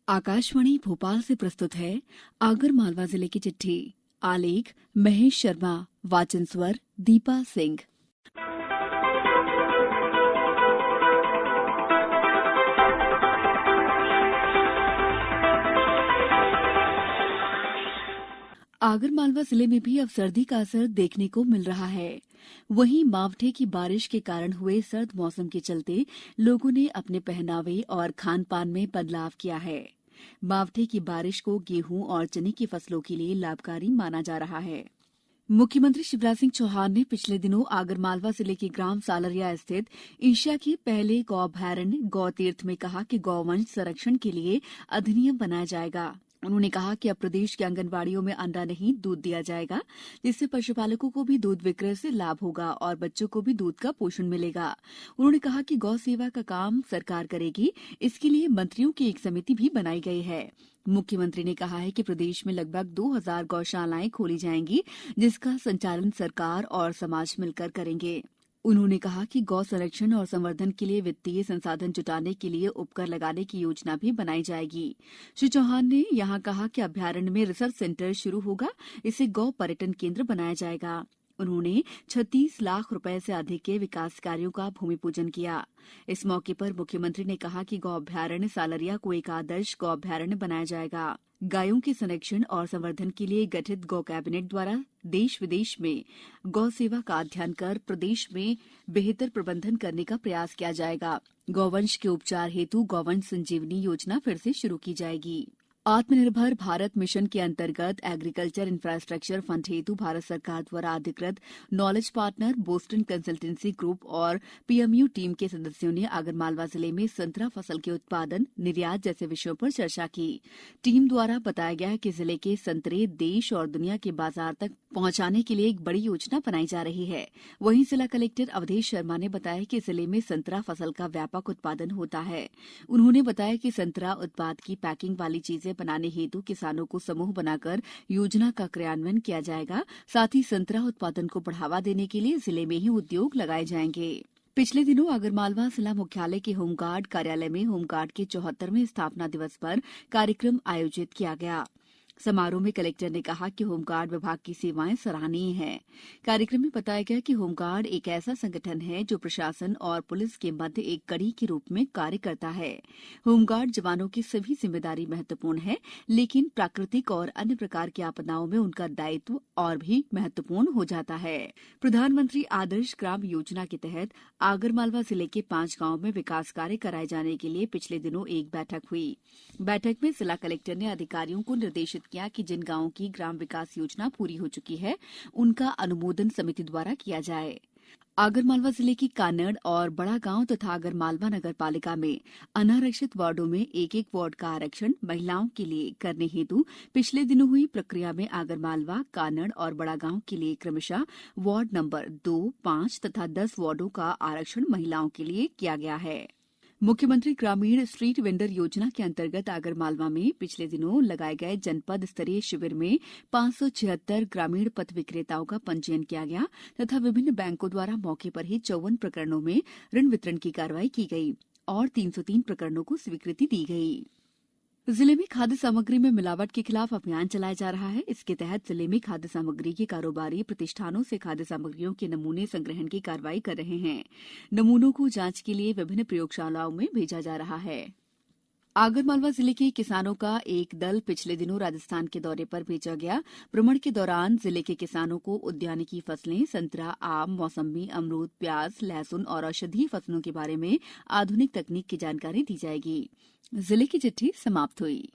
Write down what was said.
आकाशवाणी भोपाल से प्रस्तुत है आगर मालवा जिले की चिट्ठी। आलेख महेश शर्मा, वाचन स्वर दीपा सिंह। आगर मालवा जिले में भी अब सर्दी का असर देखने को मिल रहा है। वहीं मावठे की बारिश के कारण हुए सर्द मौसम के चलते लोगों ने अपने पहनावे और खान पान में बदलाव किया है। मावठे की बारिश को गेहूं और चने की फसलों के लिए लाभकारी माना जा रहा है। मुख्यमंत्री शिवराज सिंह चौहान ने पिछले दिनों आगरमालवा जिले के ग्राम सालरिया स्थित एशिया के पहले गौ अभयारण्य गौ तीर्थ में कहा कि गौवंश संरक्षण के लिए अधिनियम बनाया जाएगा। उन्होंने कहा कि अब प्रदेश के आंगनबाड़ियों में अंडा नहीं दूध दिया जाएगा, जिससे पशुपालकों को भी दूध विक्रय से लाभ होगा और बच्चों को भी दूध का पोषण मिलेगा। उन्होंने कहा कि गौ सेवा का काम सरकार करेगी, इसके लिए मंत्रियों की एक समिति भी बनाई गई है। मुख्यमंत्री ने कहा है कि प्रदेश में लगभग 2000 गौशालाएं खोली जाएंगी, जिसका संचालन सरकार और समाज मिलकर करेंगे। उन्होंने कहा कि गौ संरक्षण और संवर्धन के लिए वित्तीय संसाधन जुटाने के लिए उपकर लगाने की योजना भी बनाई जाएगी। श्री चौहान ने यहां कहा कि अभयारण्य में रिसर्च सेंटर शुरू होगा, इसे गौ पर्यटन केंद्र बनाया जाएगा। उन्होंने 36 लाख रुपए से अधिक के विकास कार्यों का भूमि पूजन किया। इस मौके पर मुख्यमंत्री ने कहा कि गौ अभयारण्य सालरिया को एक आदर्श गौ अभयारण्य बनाया जाएगा। गायों के संरक्षण और संवर्धन के लिए गठित गौ कैबिनेट द्वारा देश विदेश में गौ सेवा का अध्ययन कर प्रदेश में बेहतर प्रबंधन करने का प्रयास किया जाएगा। गौवंश के उपचार हेतु गौवंश संजीवनी योजना फिर से शुरू की जाएगी। आत्मनिर्भर भारत मिशन के अंतर्गत एग्रीकल्चर इंफ्रास्ट्रक्चर फंड हेतु भारत सरकार द्वारा अधिकृत knowledge partner Boston consultancy group और पीएमयू टीम के सदस्यों ने आगरमालवा जिले में संतरा फसल के उत्पादन, निर्यात जैसे विषयों पर चर्चा की। टीम द्वारा बताया गया कि जिले के संतरे देश और दुनिया के बाजार तक पहुंचाने के लिए एक बड़ी योजना बनाई जा रही है। वहीं जिला कलेक्टर अवधेश शर्मा ने बताया कि जिले में संतरा फसल का व्यापक उत्पादन होता है। उन्होंने बताया कि संतरा उत्पाद की पैकिंग वाली चीजें बनाने हेतु किसानों को समूह बनाकर योजना का क्रियान्वयन किया जाएगा। साथ ही संतरा उत्पादन को बढ़ावा देने के लिए जिले में ही उद्योग लगाए जाएंगे। पिछले दिनों आगरमालवा जिला मुख्यालय के होमगार्ड कार्यालय में होमगार्ड के 74वें स्थापना दिवस पर कार्यक्रम आयोजित किया गया। समारोह में कलेक्टर ने कहा कि होमगार्ड विभाग की सेवाएं सराहनीय हैं। कार्यक्रम में बताया गया कि होमगार्ड एक ऐसा संगठन है जो प्रशासन और पुलिस के मध्य एक कड़ी के रूप में कार्य करता है। होमगार्ड जवानों की सभी जिम्मेदारी महत्वपूर्ण है, लेकिन प्राकृतिक और अन्य प्रकार की आपदाओं में उनका दायित्व और भी महत्वपूर्ण हो जाता है। प्रधानमंत्री आदर्श ग्राम योजना के तहत आगरमालवा जिले के 5 गांवों में विकास कार्य कराए जाने के लिए पिछले दिनों एक बैठक हुई। बैठक में जिला कलेक्टर ने अधिकारियों को निर्देशित किया कि जिन गांवों की ग्राम विकास योजना पूरी हो चुकी है, उनका अनुमोदन समिति द्वारा किया जाए। आगरमालवा जिले की कानड़ और बड़ा गांव तथा आगरमालवा नगर पालिका में अनारक्षित वार्डों में एक वार्ड का आरक्षण महिलाओं के लिए करने हेतु पिछले दिनों हुई प्रक्रिया में आगरमालवा, कानड़ और बड़ा गांव के लिए क्रमशः वार्ड नंबर 2, 5 तथा 10 वार्डों का आरक्षण महिलाओं के लिए किया गया है। मुख्यमंत्री ग्रामीण स्ट्रीट वेंडर योजना के अंतर्गत आगरमालवा में पिछले दिनों लगाए गए जनपद स्तरीय शिविर में 576 ग्रामीण पथ विक्रेताओं का पंजीयन किया गया तथा विभिन्न बैंकों द्वारा मौके पर ही 54 प्रकरणों में ऋण वितरण की कार्रवाई की गई और 303 प्रकरणों को स्वीकृति दी गई। जिले में खाद्य सामग्री में मिलावट के खिलाफ अभियान चलाया जा रहा है। इसके तहत जिले में खाद्य सामग्री के कारोबारी प्रतिष्ठानों से खाद्य सामग्रियों के नमूने संग्रहण की कार्रवाई कर रहे हैं। नमूनों को जांच के लिए विभिन्न प्रयोगशालाओं में भेजा जा रहा है। आगरमालवा जिले के किसानों का एक दल पिछले दिनों राजस्थान के दौरे पर भेजा गया। भ्रमण के दौरान जिले के किसानों को उद्यानिकी फसलें, संतरा, आम, मौसम्बी, अमरूद, प्याज, लहसुन और औषधीय फसलों के बारे में आधुनिक तकनीक की जानकारी दी जाएगी। जिले की चिट्ठी समाप्त हुई।